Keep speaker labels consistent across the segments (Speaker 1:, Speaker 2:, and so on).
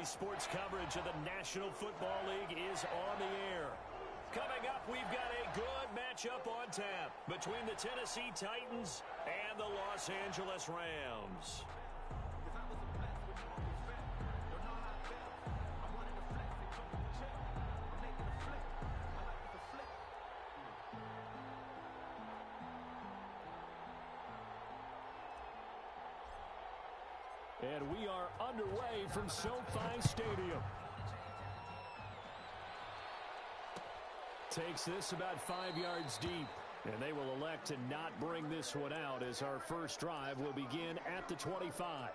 Speaker 1: NBC Sports coverage of the National Football League is on the air. Coming up, we've got a good matchup on tap between the Tennessee Titans and the Los Angeles Rams. And we are underway from SoFi Stadium. Takes this about 5 yards deep. And they will elect to not bring this one out as our first drive will begin at the 25.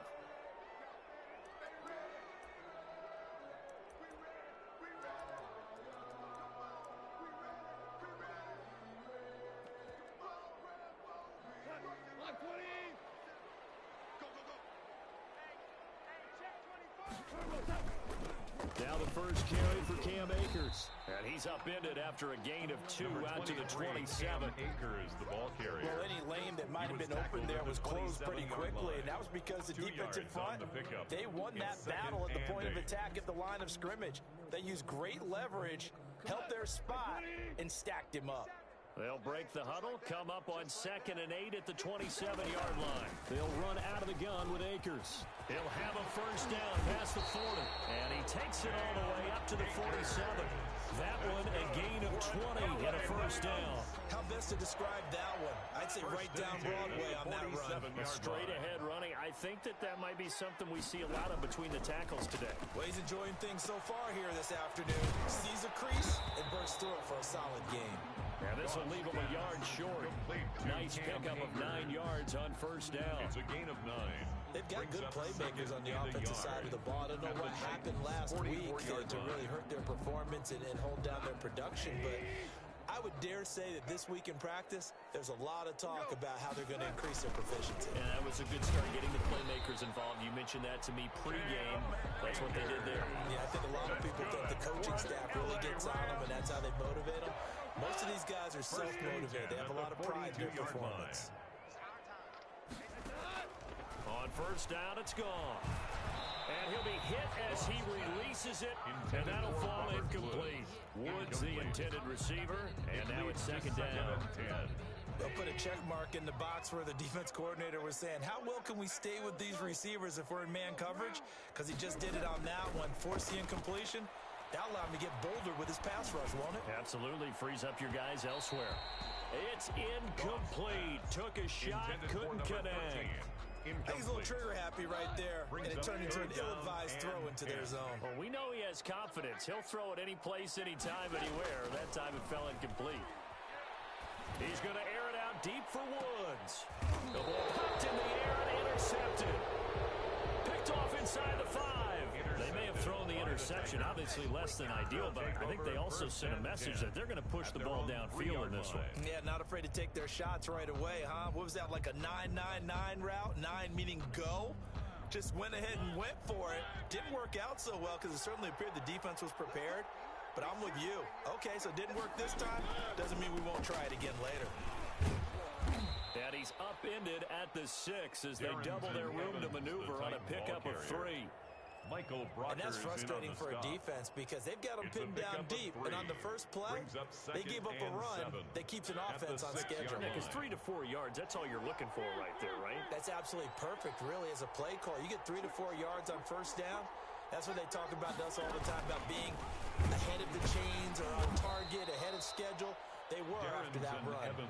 Speaker 1: Now the first carry for Cam Akers. And he's upended after a gain of 2 out to the 27.
Speaker 2: Akers, the ball carrier.
Speaker 3: Well, any lane that might have been open there was closed pretty quickly, and that was because the defensive front, they won that battle at the point of attack at the line of scrimmage. They used great leverage, held their spot, and stacked him up.
Speaker 1: They'll break the huddle, come up on 2nd and 8 at the 27-yard line. They'll run out of the gun with Akers. He'll have a first down past the 40. And he takes it all the way up to the 47. That one a gain of 20 and a first down.
Speaker 3: How best to describe that one? I'd say right down Broadway on that run.
Speaker 1: Straight ahead running. I think that might be something we see a lot of between the tackles today.
Speaker 3: Well, he's enjoying things so far here this afternoon. Sees a crease and bursts through it for a solid gain.
Speaker 1: Yeah, this will leave him a yard short. Nice pickup of 9 yards on first down.
Speaker 2: It's a gain of 9.
Speaker 3: They've got good playmakers on the offensive side of the ball. I don't know what happened last week to really hurt their performance and hold down their production, but I would dare say that this week in practice, there's a lot of talk about how they're going to increase their proficiency.
Speaker 1: And that was a good start, getting the playmakers involved. You mentioned that to me pregame. That's what they did there.
Speaker 3: Yeah, I think a lot of people think the coaching staff really gets on them, and that's how they motivate them. Most of these guys are self-motivated. They have a lot of pride in their performance.
Speaker 1: On first down, it's gone. And he'll be hit as he releases it, and that'll fall incomplete. Woods, the intended receiver, and now it's 2nd down.
Speaker 3: They'll put a check mark in the box where the defense coordinator was saying, how well can we stay with these receivers if we're in man coverage? Because he just did it on that one, forced the incompletion. That'll allow him to get bolder with his pass rush, won't it?
Speaker 1: Absolutely. Frees up your guys elsewhere. It's incomplete. Took a shot, couldn't connect.
Speaker 3: He's a little trigger happy right there, and it turned into an ill-advised throw into their zone.
Speaker 1: Well, we know he has confidence. He'll throw it any place, anytime, anywhere. That time it fell incomplete. He's going to air it out deep for Woods. The ball popped in the air and intercepted. Picked off inside the 5. They may have thrown the interception, obviously less than ideal, but I think they also sent a message that they're going to push the ball downfield in this one.
Speaker 3: Yeah, not afraid to take their shots right away, huh? What was that, like a 9-9-9 route? 9 meaning go? Just went ahead and went for it. Didn't work out so well because it certainly appeared the defense was prepared. But I'm with you. Okay, so it didn't work this time. Doesn't mean we won't try it again later.
Speaker 1: And he's upended at the 6 as they double their room to maneuver on a pickup of 3.
Speaker 3: And that's frustrating for a defense because they've got them pinned down deep. And on the first play, they give up a run that keeps an offense on schedule.
Speaker 1: Because 3 to 4 yards, that's all you're looking for right there, right?
Speaker 3: That's absolutely perfect, really, as a play call. You get 3 to 4 yards on first down. That's what they talk about to us all the time, about being ahead of the chains or on target, ahead of schedule. They were after that run.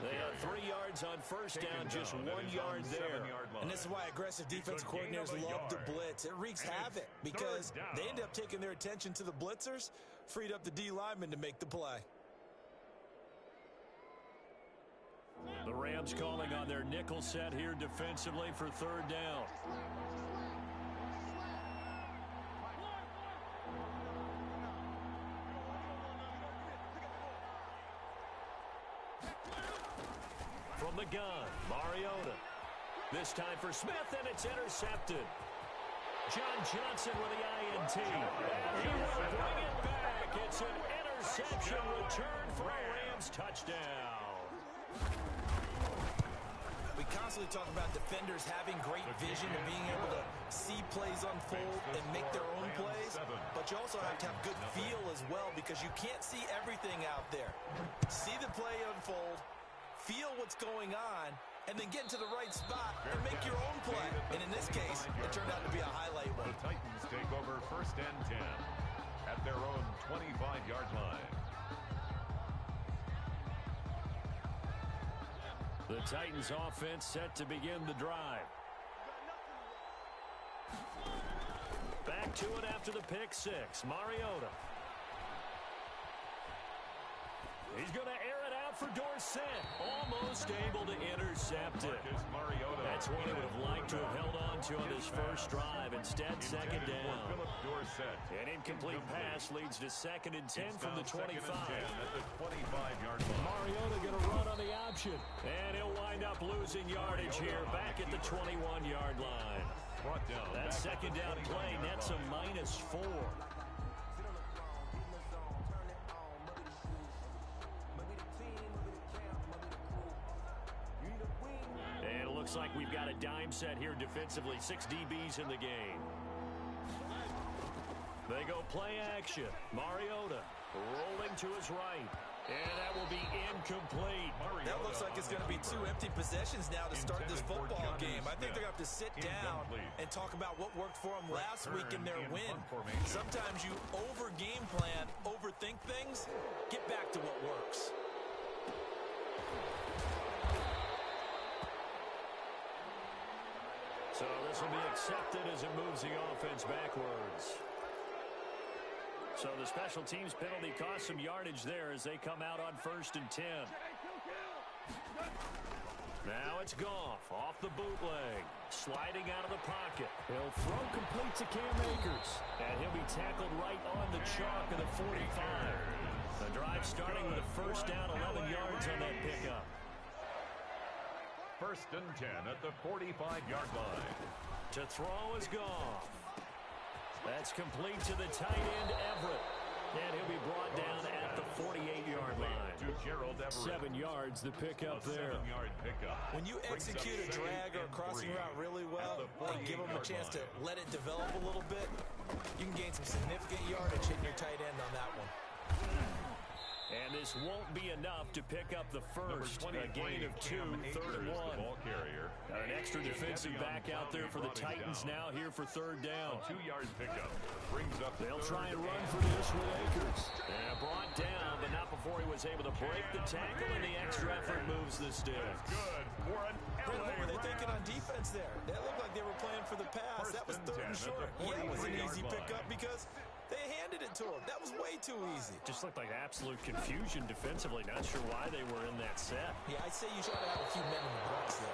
Speaker 1: They had 3 yards on first down, just 1 yard there.
Speaker 3: And this is why aggressive defense coordinators love to blitz. It wreaks havoc because they end up taking their attention to the blitzers, freed up the D lineman to make the play.
Speaker 1: The Rams calling on their nickel set here defensively for 3rd down. From the gun, Mariota. This time for Smith, and it's intercepted. John Johnson with the INT. And he will bring it back. It's an interception return for a Rams touchdown.
Speaker 3: We constantly talk about defenders having great vision and being able to see plays unfold and make their own plays, but you also have to have good feel as well because you can't see everything out there. See the play unfold, feel what's going on, and then get into the right spot and make your own play. And in this case, it turned out to be a highlight one.
Speaker 2: The Titans take over 1st and 10 at their own 25-yard line.
Speaker 1: The Titans offense set to begin the drive. Back to it after the pick six. Mariota. He's going to air it out for Dorsett. Almost able to intercept it. That's what he would have liked to have held on to on his first drive. Instead, second down. An incomplete pass leads to 2nd and 10 from the 25. Mariota going to run on the option. And he'll wind up losing yardage here back at the 21-yard line. That second down play nets a -4. And it looks like we've got a dime set here defensively. 6 DBs in the game. They go play action. Mariota rolling to his right. And that will be incomplete.
Speaker 3: That looks like it's going to be 2 empty possessions now to start this football game. I think they're going to have to sit down and talk about what worked for them last week in their win. Sometimes you over-game plan, overthink things. Get back to what works.
Speaker 1: So this will be accepted as it moves the offense backwards. So the special teams penalty cost some yardage there as they come out on 1st and 10. Now it's Goff off the bootleg, sliding out of the pocket. He'll throw complete to Cam Akers, and he'll be tackled right on the chalk of the 45. The drive starting with a first down, 11 yards on that pickup.
Speaker 2: 1st and 10 at the 45-yard line.
Speaker 1: To throw is Goff. That's complete to the tight end, Everett. And he'll be brought down at the 48-yard line. 7 yards, the pickup there.
Speaker 2: 7-yard pickup.
Speaker 3: When you execute a drag or a crossing route really well and give them a chance to let it develop a little bit, you can gain some significant yardage hitting your tight end on that one.
Speaker 1: And this won't be enough to pick up the first. A gain of 2, 3rd and 1. Got an extra defensive back out there for the Titans now here for 3rd down.
Speaker 2: 2-yard pickup brings up.
Speaker 1: They'll try and run for this with Akers. And brought down, but not before he was able to break the tackle, and the extra effort moves the sticks.
Speaker 2: Good for an
Speaker 3: What were they thinking on defense there? That looked like they were playing for the pass. That was 3rd and short. Yeah, it was an easy pickup because they handed it to him. That was way too easy.
Speaker 1: Just looked like absolute confusion defensively. Not sure why they were in that set.
Speaker 3: Yeah, I'd say you try to have a few men in the box there.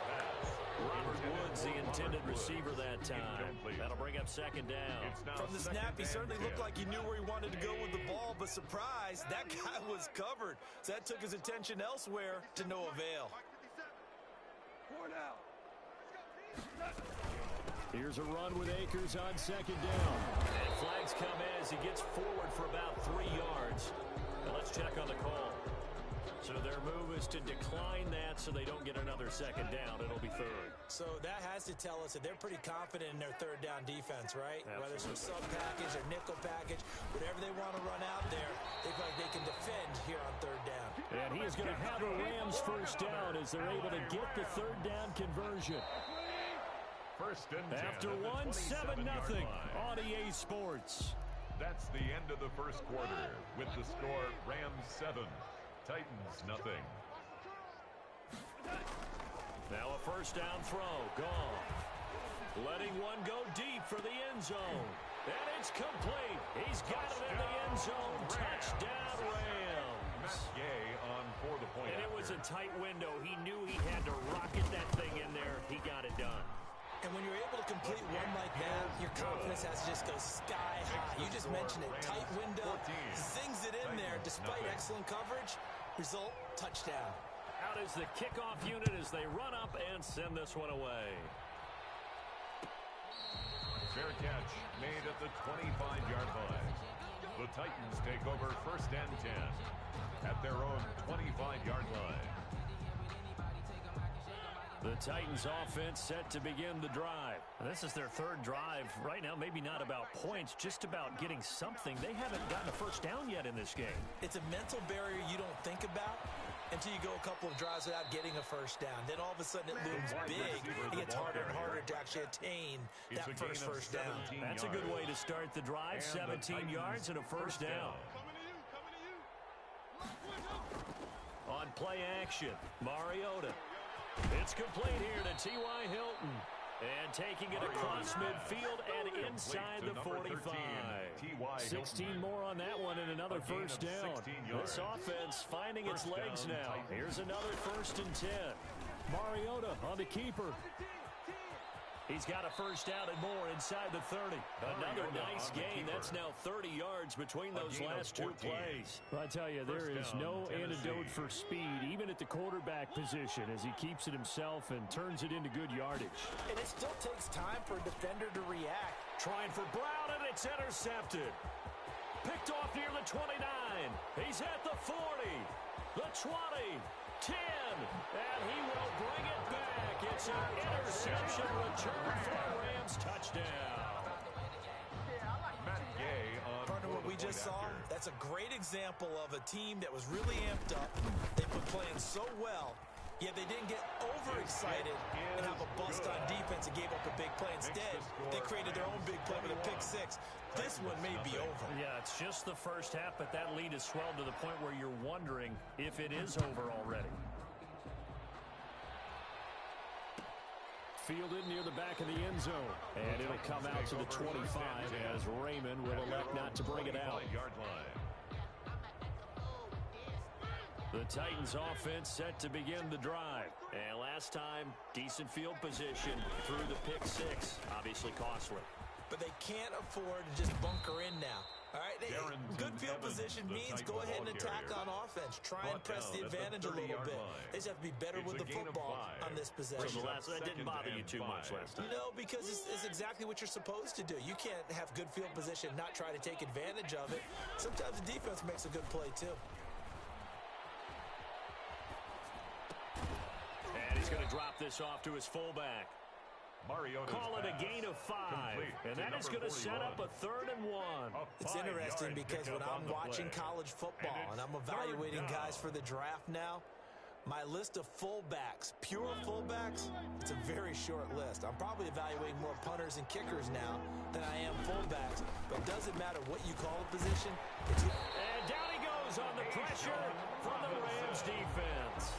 Speaker 1: Robert Woods, the intended receiver that time. That'll bring up 2nd down.
Speaker 3: From the snap, he certainly looked like he knew where he wanted to go with the ball, but surprise, that guy was covered. So that took his attention elsewhere to no avail.
Speaker 1: Here's a run with Akers on 2nd down. And flags come in as he gets forward for about 3 yards. Now let's check on the call. So their move is to decline that so they don't get another 2nd down. It'll be 3rd.
Speaker 3: So that has to tell us that they're pretty confident in their 3rd down defense, right? Absolutely. Whether it's a sub package or nickel package, whatever they want to run out there, they feel like they can defend here on 3rd down.
Speaker 1: And he is going to have a Rams first down as they're able to get the 3rd down conversion.
Speaker 2: 1st and 10
Speaker 1: after 1-7-0 on EA Sports.
Speaker 2: That's the end of the 1st quarter with the score Rams 7, Titans nothing.
Speaker 1: Now a first down throw. Goff letting one go deep for the end zone. And it's complete. He's got it in the end zone. Touchdown Rams.
Speaker 2: On for the point.
Speaker 1: And it was a tight window. He knew he had to rocket that thing in there. He got it done.
Speaker 3: And when you're able to complete one like that, your confidence has to just go sky high. You just mentioned it. Tight window, zings it in there despite excellent coverage. Result, touchdown.
Speaker 1: Out is the kickoff unit as they run up and send this one away.
Speaker 2: Fair catch made at the 25-yard line. The Titans take over 1st and 10 at their own 25-yard line.
Speaker 1: The Titans offense set to begin the drive. This is their third drive. Right now, maybe not about points, just about getting something. They haven't gotten a first down yet in this game.
Speaker 3: It's a mental barrier you don't think about until you go a couple of drives without getting a first down. Then all of a sudden it looms big. It gets harder and harder to actually attain that first down.
Speaker 1: That's a good way to start the drive. 17 yards and a first down. On play action, Mariota. It's complete here to T.Y. Hilton. And taking it across midfield and inside the 45. 16 more on that one and another first down. This offense finding its legs now. Here's another 1st and 10. Mariota on the keeper. He's got a first down and more inside the 30. Another nice gain. That's now 30 yards between those last two plays.
Speaker 4: Well, I tell you, there is no antidote for speed, even at the quarterback position, as he keeps it himself and turns it into good yardage.
Speaker 3: And it still takes time for a defender to react.
Speaker 1: Trying for Brown, and it's intercepted. Picked off near the 29. He's at the 40, the 20, 10, and he will bring it back. It's an interception return for a Rams touchdown.
Speaker 3: Partner, what we just saw, that's a great example of a team that was really amped up. They've been playing so well, yet they didn't get overexcited and have a bust on defense and gave up a big play. Instead, they created their own big play with a pick six. This one may be over.
Speaker 1: Yeah, it's just the first half, but that lead has swelled to the point where you're wondering if it is over already.
Speaker 4: Fielded near the back of the end zone. And it'll come out to the 25 as Raymond will elect not to bring it out.
Speaker 1: The Titans offense set to begin the drive. And last time, decent field position through the pick six. Obviously costly.
Speaker 3: But they can't afford to just bunker in now. All right, good field position means go ahead and attack on offense. Try and press the advantage a little bit. They just have to be better with the football on this possession.
Speaker 1: That didn't bother you too much last time.
Speaker 3: No, because it's exactly what you're supposed to do. You can't have good field position, not try to take advantage of it. Sometimes the defense makes a good play, too.
Speaker 1: And he's going to drop this off to his fullback. Call it a gain of 5, and that is going to set up a 3rd and 1.
Speaker 3: It's interesting because when I'm watching college football and I'm evaluating guys for the draft now, my list of fullbacks, pure fullbacks, it's a very short list. I'm probably evaluating more punters and kickers now than I am fullbacks, but it doesn't matter what you call a position.
Speaker 1: And down he goes on the pressure from the Rams defense.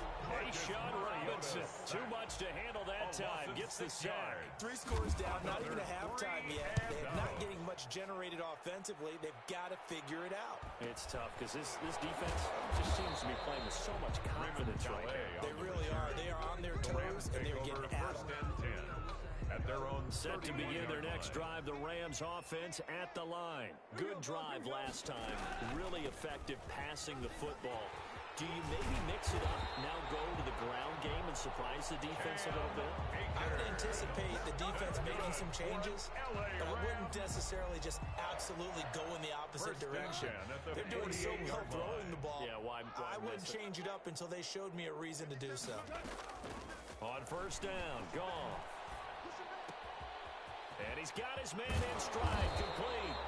Speaker 1: Sean Robinson, too much to handle that time, gets the sack.
Speaker 3: 3 scores down, not even a halftime yet. They're not getting much generated offensively. They've got to figure it out.
Speaker 1: It's tough because this defense just seems to be playing with so much confidence right now.
Speaker 3: They really are. They are on their toes, and they're getting at them.
Speaker 1: Set to begin their next drive, the Rams offense at the line. Good drive last time. Really effective passing the football. Do you maybe mix it up, now go to the ground game and surprise the defense a little bit?
Speaker 3: I would anticipate the defense making some changes, but I wouldn't necessarily just absolutely go in the opposite direction. They're doing so well throwing the ball.
Speaker 1: Yeah, why
Speaker 3: I wouldn't change it up until they showed me a reason to do so.
Speaker 1: On first down, Goff. And he's got his man in stride, complete.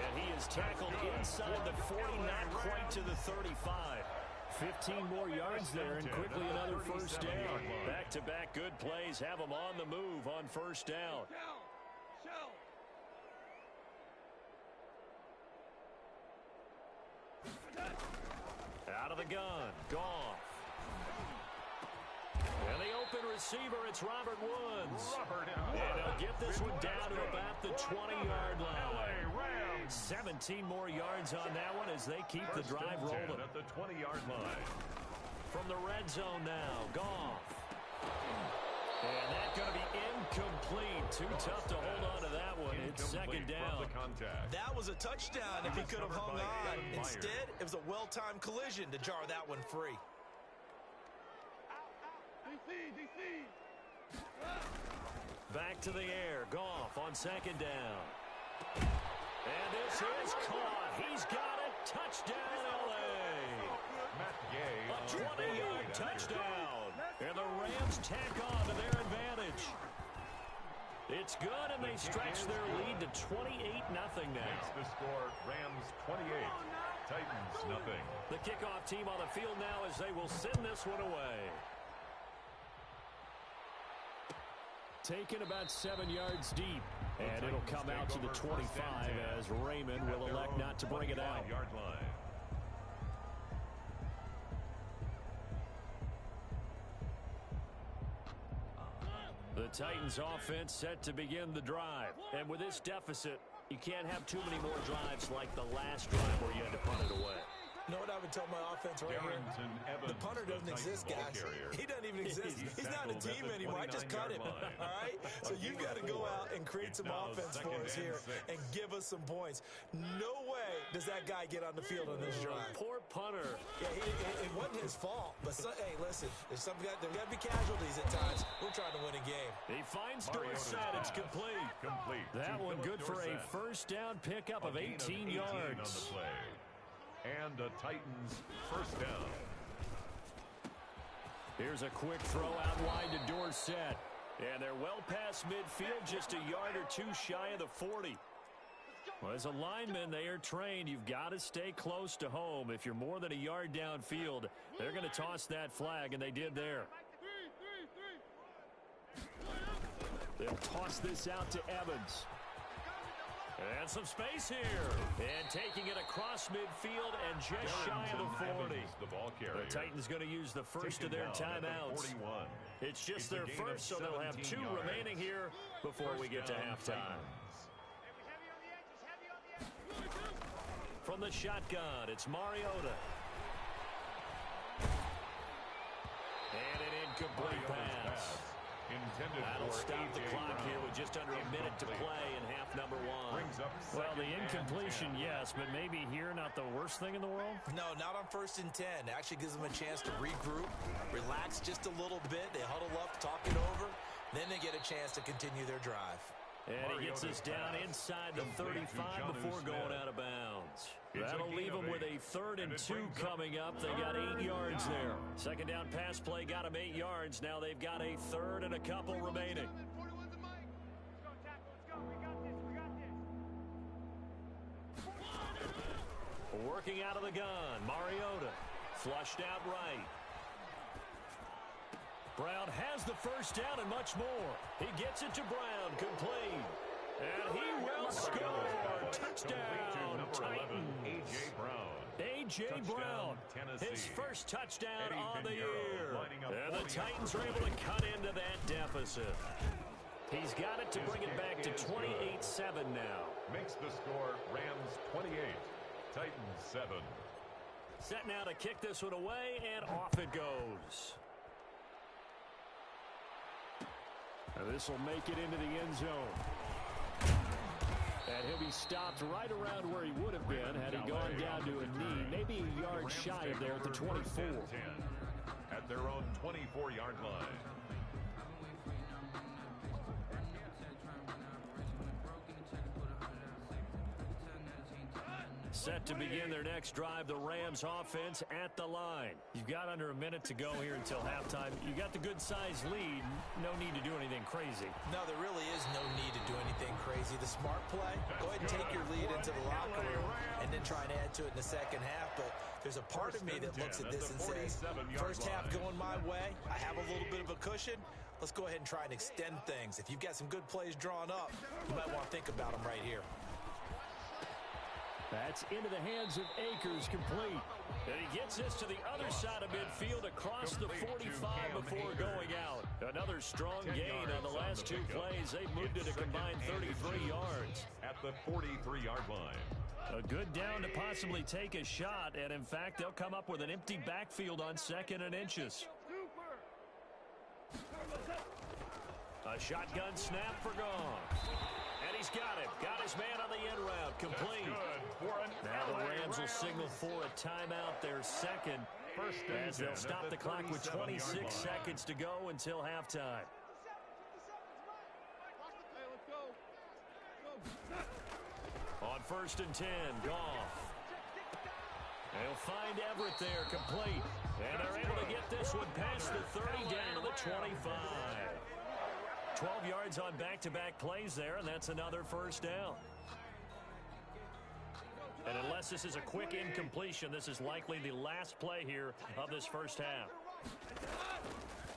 Speaker 1: And he is tackled inside the 40, not quite to the 35.
Speaker 4: 15 more yards there and quickly another first down.
Speaker 1: Back-to-back good plays have them on the move on first down. Out of the gun, Goff. And the open receiver, it's Robert Woods. And he'll get this one down to about the 20-yard line. 17 more yards on that one as they keep the drive rolling.
Speaker 2: At the 20-yard line.
Speaker 1: From the red zone now, Goff. And that's going to be incomplete. Too tough to hold on to that one. It's second down.
Speaker 3: That was a touchdown if he could have hung on. Instead, it was a well-timed collision to jar that one free.
Speaker 1: Back to the air. Goff on second down. And this is caught. He's got it. Touchdown, L.A.
Speaker 2: Matt Gay.
Speaker 1: A 20-yard touchdown. And the Rams tack on to their advantage. It's good, and they stretch their lead to 28-0 now.
Speaker 2: The score, Rams 28, Titans nothing.
Speaker 1: The kickoff team on the field now as they will send this one away.
Speaker 4: Taken about 7 yards deep. And it'll come out to the 25 as Raymond will elect not to bring it out. The Titans offense set to begin the drive. And with this deficit, you can't have too many more drives like the last drive where you had to punt it away.
Speaker 3: You know what I would tell my offense right here? The punter doesn't exist, guys. He doesn't even exist. He's not a team anymore. I just cut him. All right? So you've got to go out and create some offense for us here and give us some points. No way does that guy get on the field on this drive.
Speaker 1: Poor punter.
Speaker 3: Yeah, it wasn't his fault. But, hey, listen, there's got to be casualties at times. We're trying to win a game.
Speaker 1: He finds Dorsett. It's complete. That one good for a first down pickup of 18 yards.
Speaker 2: On the play. And the Titans first down.
Speaker 1: Here's a quick throw out wide to Dorsett. And they're well past midfield, just a yard or two shy of the 40. Well, as a lineman, they are trained. You've got to stay close to home. If you're more than a yard downfield, they're going to toss that flag, and they did there. They'll toss this out to Evans. And some space here. And taking it across midfield and just shy of the 40. The Titans going to use the first of their timeouts. It's just their first, so they'll have 2 remaining here before we get to halftime. From the shotgun, it's Mariota. And an incomplete pass. That'll stop the clock here with just under a minute to play in half number 1.
Speaker 4: Well, the incompletion, yes, but maybe here not the worst thing in the world?
Speaker 3: No, not on 1st and 10. It actually gives them a chance to regroup, relax just a little bit. They huddle up, talk it over. Then they get a chance to continue their drive.
Speaker 1: And he gets us down inside the 35 before going out of bounds. That'll leave them with a 3rd and 2 coming up. They got 8 yards there. Second down pass play got them 8 yards. Now they've got a 3rd and a couple remaining. Working out of the gun, Mariota. Flushed out right. Brown has the first down and much more. He gets it to Brown, complete. And he will score. Touchdown, Titans. A.J. Brown, his first touchdown on the year. And the Titans are able to cut into that deficit. He's got it to bring it back to 28-7 now.
Speaker 2: Makes the score Rams 28, Titans 7.
Speaker 1: Set now to kick this one away, and off it goes.
Speaker 4: And this will make it into the end zone. And he'll be stopped right around where he would have been had he gone down to a knee, maybe a yard shy of there at the 24.
Speaker 2: At their own 24-yard line.
Speaker 1: Set to begin their next drive, the Rams offense at the line. You've got under a minute to go here until halftime. You got the good-sized lead. No need to do anything crazy.
Speaker 3: No, there really is no need to do anything crazy. The smart play, go ahead and take your lead into the locker room and then try and add to it in the second half. But there's a part of me that looks at this and says, first half going my way, I have a little bit of a cushion. Let's go ahead and try and extend things. If you've got some good plays drawn up, you might want to think about them right here.
Speaker 4: That's into the hands of Akers, complete.
Speaker 1: And he gets this to the other side of midfield across the 45 before going out. Another strong gain on the last 2 plays. They've moved it a combined 33 yards.
Speaker 2: At the 43-yard line.
Speaker 1: A good down to possibly take a shot, and in fact, they'll come up with an empty backfield on 2nd and inches. A shotgun snap for Goff. And he's got him. Got his man on the end route. Complete. Now the Rams will signal for a timeout, their second, as they'll stop the clock with 26 seconds to go until halftime. On 1st and 10, Goff. They'll find Everett there, complete. And they're able to get this one past the 30 down to the 25. 12 yards on back-to-back plays there, and that's another first down. And unless this is a quick incompletion, this is likely the last play here of this first half.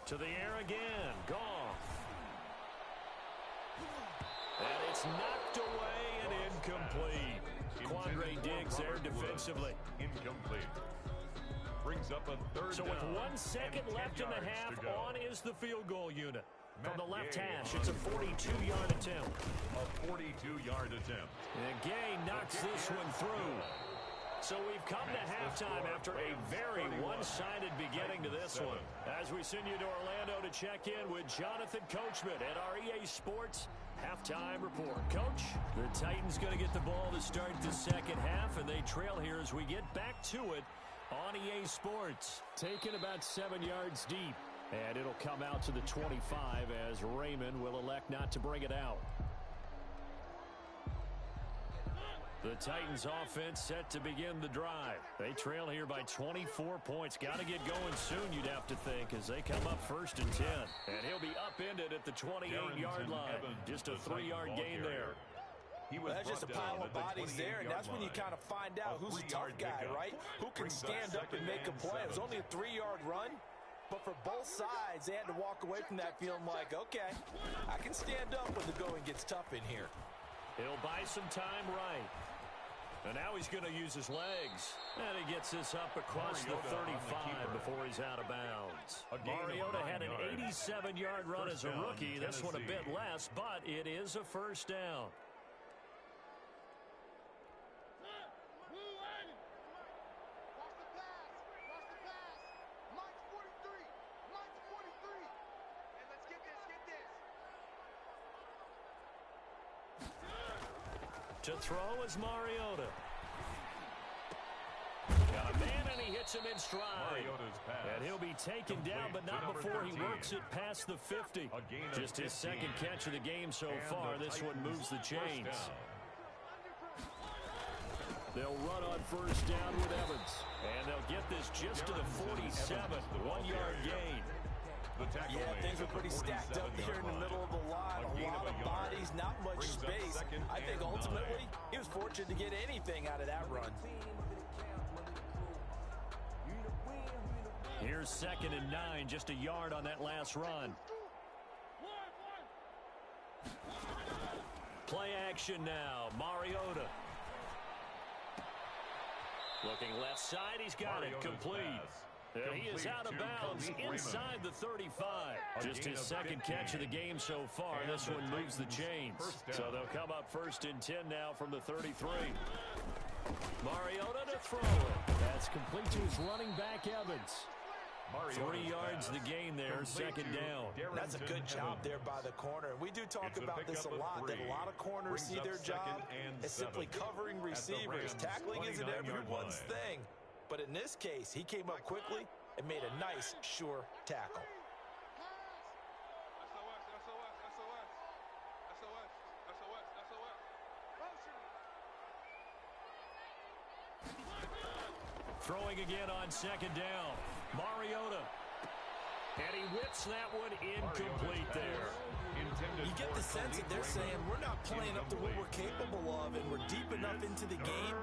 Speaker 1: To the air again. Goff. And it's knocked away and incomplete. Quandre Diggs there defensively.
Speaker 2: Incomplete. Brings up a third
Speaker 1: So with 1 second left in the half, on is the field goal unit. From the left hash, it's a 42-yard attempt.
Speaker 2: A 42-yard attempt.
Speaker 1: And Gay knocks this one through. So we've come to halftime after a very one-sided beginning to this one. As we send you to Orlando to check in with Jonathan Coachman at our EA Sports Halftime Report. Coach, the Titans going to get the ball to start the second half, and they trail here as we get back to it on EA Sports.
Speaker 4: Taken about 7 yards deep. And it'll come out to the 25 as Raymond will elect not to bring it out.
Speaker 1: The Titans offense set to begin the drive. They trail here by 24 points. Got to get going soon, you'd have to think, as they come up 1st and 10. And he'll be upended at the 28-yard line. Just a 3-yard gain there.
Speaker 3: That's just a pile of bodies there, and that's when you kind of find out who's a tough guy, right? Who can stand up and make a play. It was only a 3-yard run. But for both sides, they had to walk away from that feeling like, okay, I can stand up when the going gets tough in here.
Speaker 1: He'll buy some time right. And now he's going to use his legs. And he gets this up across the 35 before he's out of bounds. Mariota had an 87-yard run as a rookie. This one a bit less, but it is a first down. To throw is Mariota. Got a man, and he hits him in stride. And he'll be taken down, but not before he works it past the 50. Just his second catch of the game so far. This one moves the chains.
Speaker 4: They'll run on first down with Evans.
Speaker 1: And they'll get this just to the 47. 1-yard gain.
Speaker 3: Yeah, things were pretty stacked up there in the middle of the line. A lot of bodies, not much space. I think ultimately he was fortunate to get anything out of that run.
Speaker 1: Here's 2nd and 9, just a yard on that last run. Play action now. Mariota. Looking left side, he's got it. Complete. He is out of bounds inside the 35. Just his second catch of the game so far. This one moves the chains. So they'll come up 1st and 10 now from the 33. Mariota to throw it.
Speaker 4: That's complete to his running back, Evans.
Speaker 1: 3 yards the gain there, 2nd down.
Speaker 3: That's a good job there by the corner. We do talk about this a lot, that a lot of corners see their job as simply covering receivers. Tackling isn't everyone's thing. But in this case, he came up quickly and made a nice, sure tackle.
Speaker 1: Throwing again on 2nd down. Mariota. And he whips that one incomplete there.
Speaker 3: You get the sense that they're saying we're not playing up to what we're capable of, and we're deep enough into the game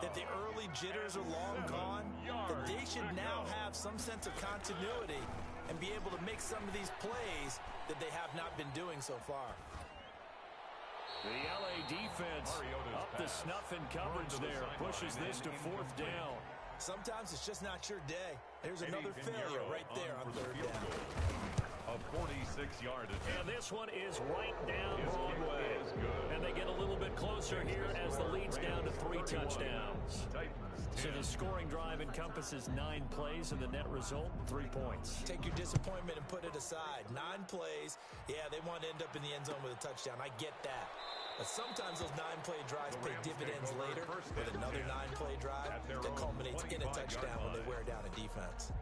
Speaker 3: that the early jitters are long gone, that they should now have some sense of continuity and be able to make some of these plays that they have not been doing so far.
Speaker 1: The LA defense up to snuff in coverage there, pushes this to 4th down.
Speaker 3: Sometimes it's just not your day. There's another failure right there on 3rd down.
Speaker 2: A 46-yard attempt.
Speaker 1: And this one is right down Broadway. And they get a little bit closer here as the lead's down to 3 touchdowns. So the scoring drive encompasses 9 plays, and the net result, 3 points.
Speaker 3: Take your disappointment and put it aside. 9 plays. Yeah, they want to end up in the end zone with a touchdown. I get that. But sometimes those 9-play drives pay dividends later with another 9-play drive that culminates in a touchdown when they wear down a defense.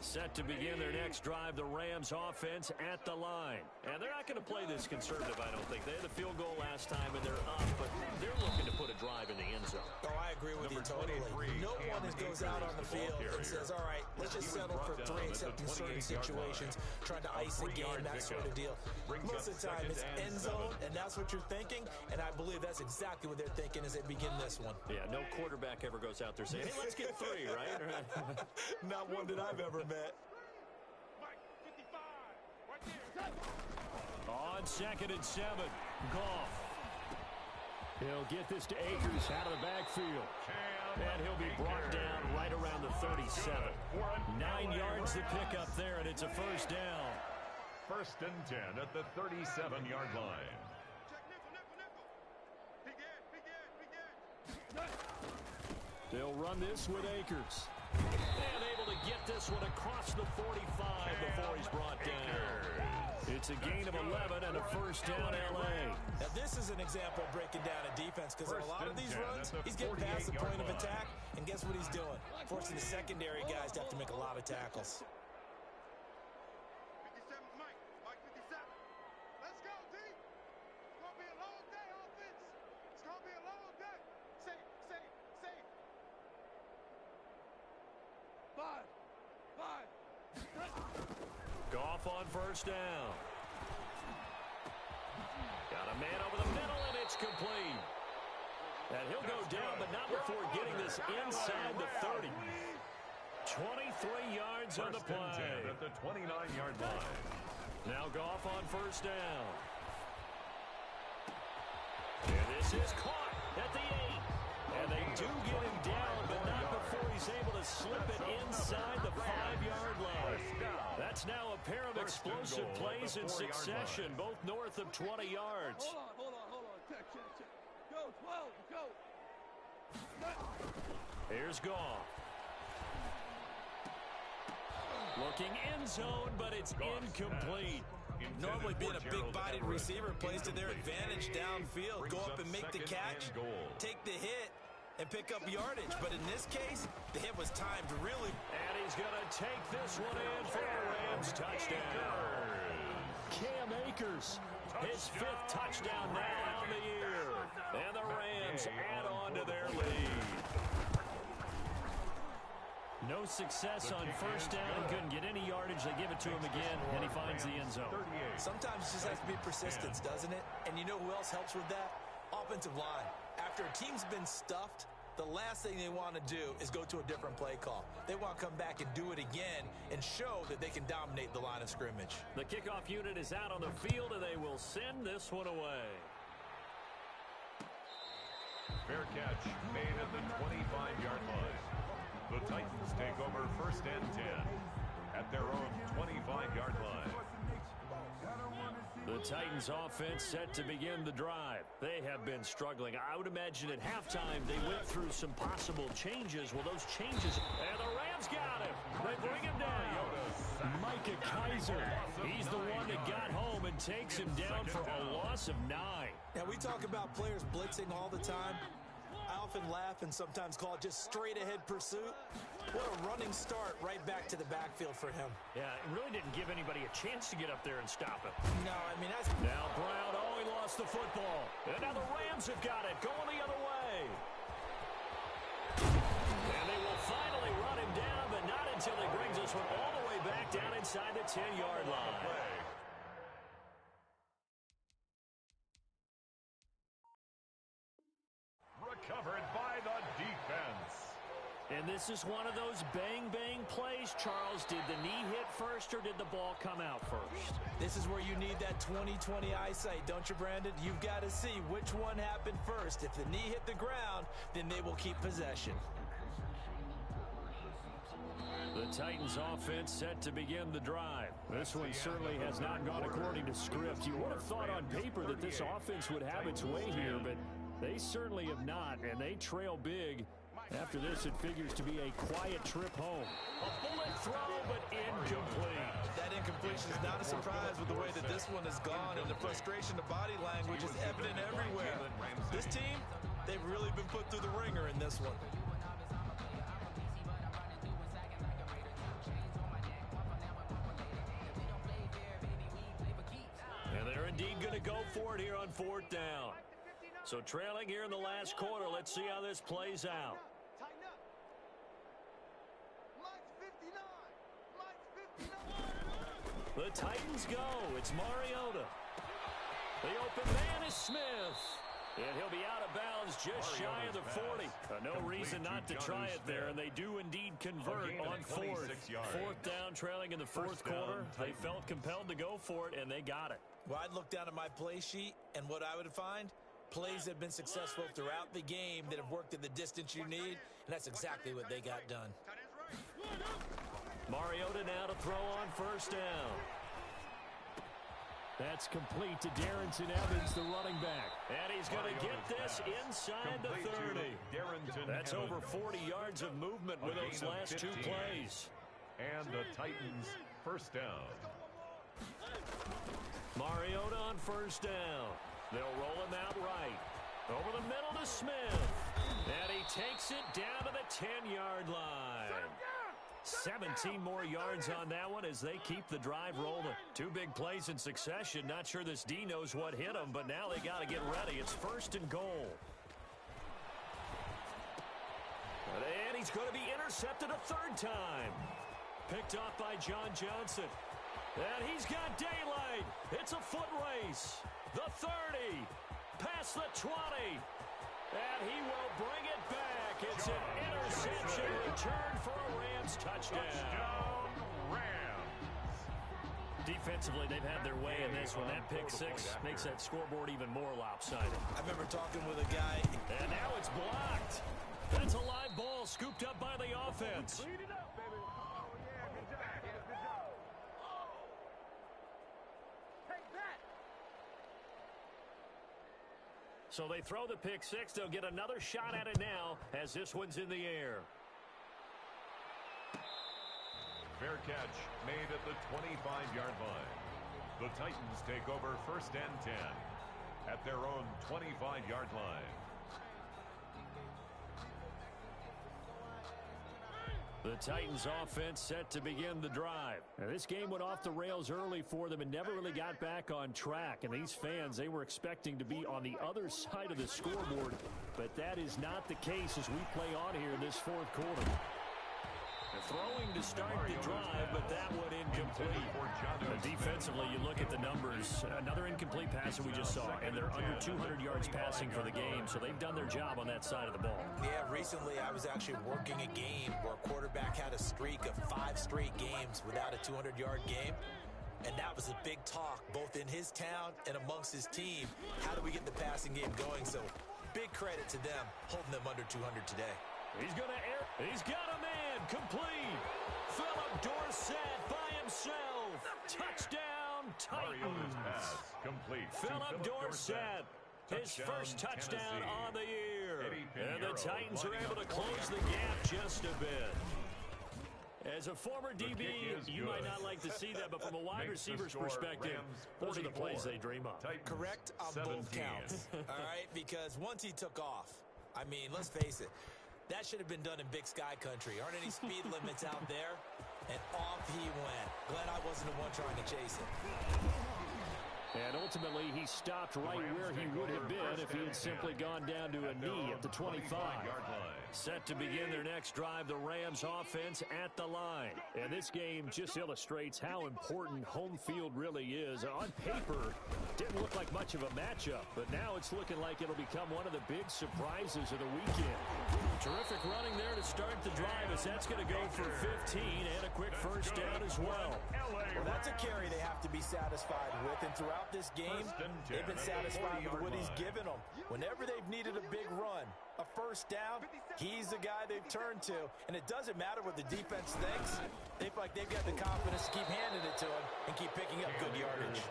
Speaker 1: Set to begin their next drive, the Rams offense at the line. And they're not going to play this conservative, I don't think. They had a field goal last time, and they're up, but they're looking to put a drive in the end zone.
Speaker 3: Oh, I agree with you totally. No one goes out on the field and says, all right, let's just settle for 3 except in certain situations, trying to ice the game, that sort of deal. Most of the time, it's end zone, and that's what you're thinking, and I believe that's exactly what they're thinking as they begin this one. Yeah, no quarterback ever goes out there saying, hey, let's get 3, right? Not one that I've ever met.
Speaker 1: On 2nd and 7, Goff. He'll get this to Akers out of the backfield. And he'll be brought down right around the 37. 9 yards to pick up there, and it's a first down.
Speaker 2: 1st and 10 at the 37-yard line.
Speaker 1: They'll run this with Akers. And able to get this one across the 45 before he's brought down. It's a gain of 11 and a first down, L.A.
Speaker 3: Now, this is an example of breaking down a defense because a lot of these runs, he's getting past the point of attack, and guess what he's doing? Forcing the secondary guys to have to make a lot of tackles.
Speaker 5: 57, Mike 57. Let's go, D. It's going to be a long day, offense. It's going to be a long day. Safe. 5.
Speaker 1: Goff on first down. Got a man over the middle, and it's complete. And he'll go down, but not before getting this inside the 30. 23 yards on the play.
Speaker 2: At the 29-yard line.
Speaker 1: Now Goff on first down. And this is caught at the 8. And they do get him down, but not before he's able to slip it inside the 5-yard line. That's now a pair of explosive plays in succession, both north of 20 yards.
Speaker 5: Hold on. Check. Go, 12, go.
Speaker 1: Here's Goff. Looking end zone, but it's incomplete.
Speaker 3: Normally being a big-bodied receiver plays to their advantage downfield. Go up and make the catch, take the hit, and pick up yardage. But in this case, the hit was timed really.
Speaker 1: And he's going to take this one in for a Rams touchdown. Cam Akers, his 5th touchdown now on the year. And the Rams add on to their lead. No success on first down. He couldn't get any yardage. They give it to him again, and he finds the end zone.
Speaker 3: Sometimes it just has to be persistence, doesn't it? And you know who else helps with that? Offensive line. After a team's been stuffed, the last thing they want to do is go to a different play call. They want to come back and do it again and show that they can dominate the line of scrimmage.
Speaker 1: The kickoff unit is out on the field, and they will send this one away.
Speaker 2: Fair catch made at the 25-yard line. The Titans take over 1st and 10 at their own 25-yard line.
Speaker 1: The Titans offense set to begin the drive. They have been struggling. I would imagine at halftime they went through some possible changes. Well, those changes, and the Rams got him. They bring him down. Micah Kaiser, he's the one that got home and takes him down for a loss of 9.
Speaker 3: Now, we talk about players blitzing all the time. I often laugh and sometimes call it just straight-ahead pursuit. What a running start right back to the backfield for him.
Speaker 1: Yeah, it really didn't give anybody a chance to get up there and stop him.
Speaker 3: No, I mean, that's...
Speaker 1: Now Brown, he lost the football. And now the Rams have got it, going the other way. And they will finally run him down, but not until he brings this one all the way back down inside the 10-yard line.
Speaker 2: Recovered by the defense.
Speaker 1: And this is one of those bang-bang plays, Charles. Did the knee hit first or did the ball come out first?
Speaker 3: This is where you need that 20/20 eyesight, don't you, Brandon? You've got to see which one happened first. If the knee hit the ground, then they will keep possession.
Speaker 1: The Titans offense set to begin the drive. This one certainly has not gone according to script. You would have thought on paper that this offense would have its way here, but they certainly have not, and they trail big. After this, it figures to be a quiet trip home. A bullet throw, but incomplete.
Speaker 3: That incompletion is not a surprise with the way that this one has gone, and the frustration of body language is evident everywhere. This team, they've really been put through the ringer in this one.
Speaker 1: to go for it here on 4th down. So trailing here in the last quarter. Let's see how this plays out.
Speaker 5: Tighten up. Mine's 59. Mine's 59.
Speaker 1: The Titans go. It's Mariota. The open man is Smith. And he'll be out of bounds just shy of the 40. No reason not to try it there, and they do indeed convert on 4th. 4th down, trailing in the 4th quarter. They felt compelled to go for it, and they got it.
Speaker 3: Well, I'd look down at my play sheet, and what I would find, plays that have been successful throughout the game that have worked at the distance you need, and that's exactly what they got done.
Speaker 1: Mariota now to throw on 1st down.
Speaker 4: That's complete to Darrington Evans, the running back.
Speaker 1: And he's going to get this inside the 30. That's over 40 yards of movement with those last 2 plays.
Speaker 2: And the Titans 1st down.
Speaker 1: Mariota on 1st down. They'll roll him out right. Over the middle to Smith. And he takes it down to the 10-yard line. 17 more yards on that one as they keep the drive rolling. 2 big plays in succession. Not sure this D knows what hit him, but now they got to get ready. It's 1st and goal. And he's going to be intercepted a 3rd time. Picked off by John Johnson. And he's got daylight. It's a foot race. The 30. Past the 20. And he will bring it back. It's an interception return for a Rams touchdown.
Speaker 2: Rams.
Speaker 1: Defensively, they've had their way in this one. That pick 6 makes that scoreboard even more lopsided.
Speaker 3: I remember talking with a guy.
Speaker 1: And now it's blocked. That's a live ball scooped up by the offense.
Speaker 5: Clean it up, baby. Oh, yeah, good job. Good job. Take that.
Speaker 1: So they throw the pick 6. They'll get another shot at it now as this one's in the air.
Speaker 2: Fair catch made at the 25-yard line. The Titans take over 1st and 10 at their own 25-yard line.
Speaker 1: The Titans offense set to begin the drive.
Speaker 4: Now, this game went off the rails early for them and never really got back on track. And these fans, they were expecting to be on the other side of the scoreboard. But that is not the case as we play on here in this 4th quarter.
Speaker 1: Throwing to start the drive, but that one incomplete. Defensively, you look at the numbers. Another incomplete pass that we just saw, and they're under 200 yards passing for the game, so they've done their job on that side of the ball.
Speaker 3: Yeah, recently I was actually working a game where a quarterback had a streak of 5 straight games without a 200-yard game. And that was a big talk, both in his town and amongst his team. How do we get the passing game going? So big credit to them, holding them under 200 today.
Speaker 1: He's going to air. He's got a man. Complete. Philip Dorsett by himself. Touchdown, Titans.
Speaker 2: Pass complete.
Speaker 1: Philip Dorsett. His first touchdown on the year. And the Titans are able to close the gap just a bit. As a former DB, you might not like to see that, but from a wide receiver's perspective, those are the plays they dream of.
Speaker 3: Correct on both counts. All right, because once he took off, I mean, let's face it, that should have been done in Big Sky Country. Aren't any speed limits out there? And off he went. Glad I wasn't the one trying to chase it.
Speaker 4: And ultimately, he stopped right where he would have been if he had simply gone down to a knee at the 25.
Speaker 1: Set to begin their next drive, the Rams offense at the line.
Speaker 4: And this game just illustrates how important home field really is. On paper, didn't look like much of a matchup, but now it's looking like it'll become one of the big surprises of the weekend.
Speaker 1: Terrific running there to start the drive as that's going to go for 15 and a quick first down as well.
Speaker 3: Well, that's a carry they have to be satisfied with, and throughout this game, they've been satisfied with what he's given them. Whenever they've needed a big run, a first down, he's the guy they've turned to. And it doesn't matter what the defense thinks. They feel like they've got the confidence to keep handing it to him and keep picking up good yardage.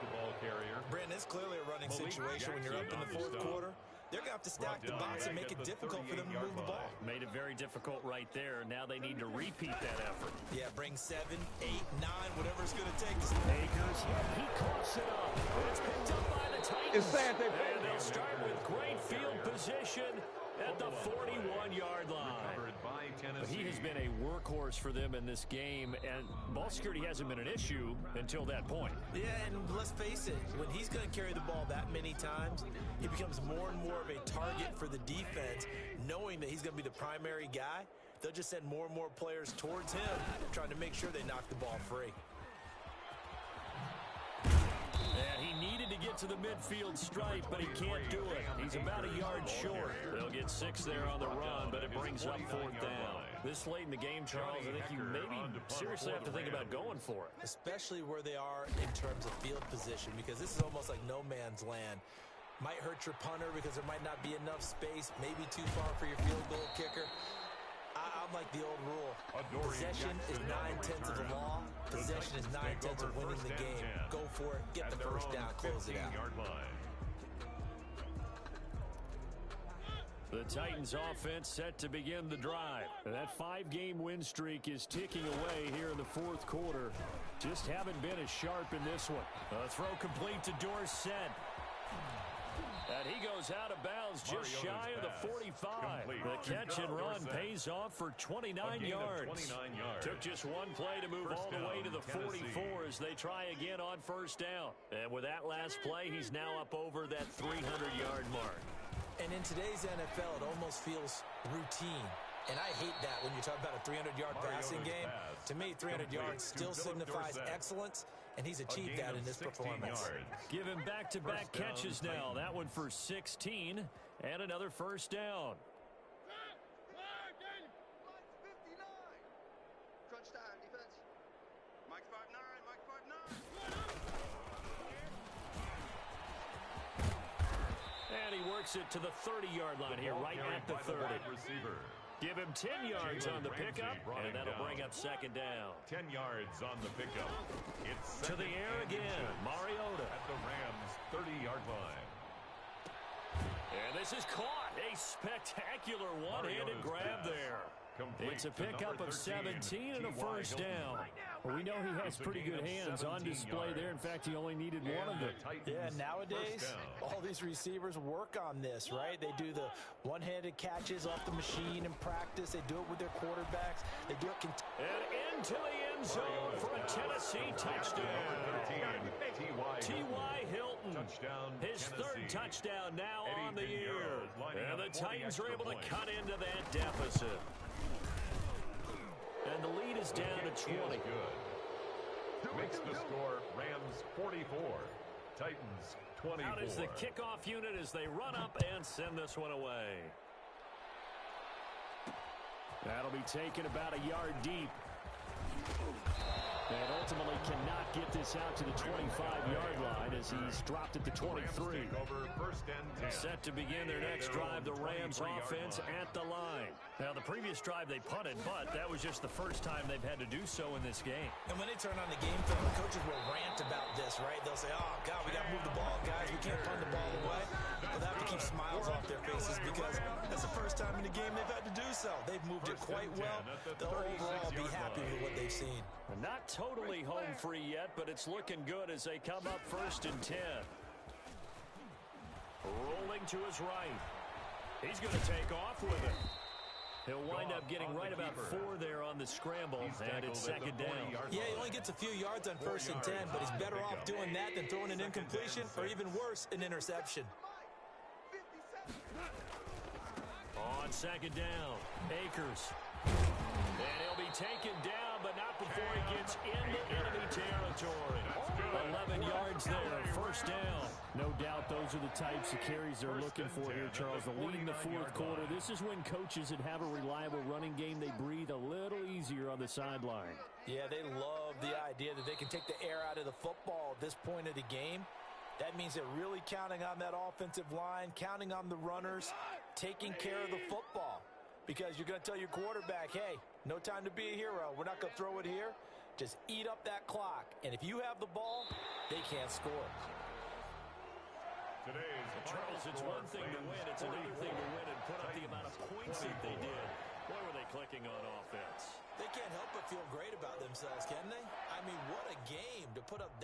Speaker 3: Brandon, it's clearly a running situation when you're up in the 4th quarter. They're going to have to stack the box and make it difficult for them to move the ball.
Speaker 1: Made it very difficult right there. Now they need to repeat that effort.
Speaker 3: Yeah, bring 7, 8, 9, whatever it's going to take.
Speaker 1: Akers, he coughs it up. It's picked up by the Titans. And they'll start with great field position at the 41-yard line. But he has been a workhorse for them in this game, and ball security hasn't been an issue until that point.
Speaker 3: Yeah, and let's face it, when he's going to carry the ball that many times, he becomes more and more of a target for the defense, knowing that he's going to be the primary guy. They'll just send more and more players towards him, trying to make sure they knock the ball free.
Speaker 1: And he needed to get to the midfield stripe, but he can't do it. He's about a yard short. They'll get 6 there on the run, but it brings up 4th down. This late in the game, Charles, I think you maybe seriously have to think about going for it.
Speaker 3: Especially where they are in terms of field position, because this is almost like no man's land. Might hurt your punter because there might not be enough space, maybe too far for your field goal kicker. I'm like the old rule. Possession is 9/10 of the law. Possession is 9/10 of winning the game. Go for it. Get the first down. Close it out.
Speaker 1: The Titans offense set to begin the drive. That 5-game win streak is ticking away here in the 4th quarter. Just haven't been as sharp in this one. A throw complete to Dorsett. And he goes out of bounds just shy of the 45. The catch and run pays off for 29 yards. Took just one play to move all the way to the 44 as they try again on first down. And with that last play, he's now up over that 300-yard mark.
Speaker 3: And in today's NFL, it almost feels routine. And I hate that when you talk about a 300-yard passing game. To me, 300 yards still signifies excellence, and he's achieved that in this performance.
Speaker 1: Give him back-to-back catches now. That one for 16 and another first down.
Speaker 5: Crunch time, defense. Mike 5'9", Mike 5'9".
Speaker 1: And he works it to the 30-yard line here, right at the 30. Give him 10 yards on the pickup, and that'll bring up second down.
Speaker 2: 10 yards on the pickup. It's
Speaker 1: to the air again, Mariota.
Speaker 2: At the Rams' 30-yard line.
Speaker 1: And this is caught. A spectacular one-handed grab there. It's a pickup of 17 and a first down.
Speaker 4: Well, we know he has pretty good hands on display there. In fact, he only needed one of them.
Speaker 3: Yeah, nowadays, all these receivers work on this, right? They do the one-handed catches off the machine in practice. They do it with their quarterbacks. They do it.
Speaker 1: And into the end zone for a Tennessee touchdown. T.Y. Hilton, his 3rd touchdown now on the year. And the Titans are able to cut into that deficit. And the lead is down to 20.
Speaker 2: Makes the score Rams 44, Titans 24.
Speaker 1: Out is the kickoff unit as they run up and send this one away.
Speaker 4: That'll be taken about a yard deep. And ultimately cannot get this out to the 25-yard line as he's dropped at the 23.
Speaker 1: Set to begin their next drive, the Rams offense at the line. Now, the previous drive they punted, but that was just the first time they've had to do so in this game.
Speaker 3: And when they turn on the game film, the coaches will rant about this, right? They'll say, oh, God, we got to move the ball, guys. We can't punt the ball away. But they have to keep smiles off their faces because that's the first time in the game they've had to do so. They've moved it quite well. They'll overall be happy with what they've seen.
Speaker 1: Not totally home free yet, but it's looking good as they come up 1st and 10. Rolling to his right. He's going to take off with it. He'll wind up getting right about 4 there on the scramble, and it's second down.
Speaker 3: Yeah, he only gets a few yards on 1st and 10, but he's better off doing that than throwing an incompletion, or even worse, an interception.
Speaker 1: On second down, Akers. And he'll be taken down, but not before he gets into enemy territory. 11 yards there, first down.
Speaker 4: No doubt those are the types of carries they're looking for here, Charles. The lead in the 4th quarter. This is when coaches that have a reliable running game, they breathe a little easier on the sideline.
Speaker 3: Yeah, they love the idea that they can take the air out of the football at this point of the game. That means they're really counting on that offensive line, counting on the runners, taking care of the football. Because you're going to tell your quarterback, hey, no time to be a hero. We're not going to throw it here. Just eat up that clock. And if you have the ball, they can't score.
Speaker 1: Charles, it's one thing to win. It's another thing to win and put up the amount of points that they did. Boy, were they clicking on offense.
Speaker 3: They can't help but feel great about themselves, can they? I mean, what a game to put up that.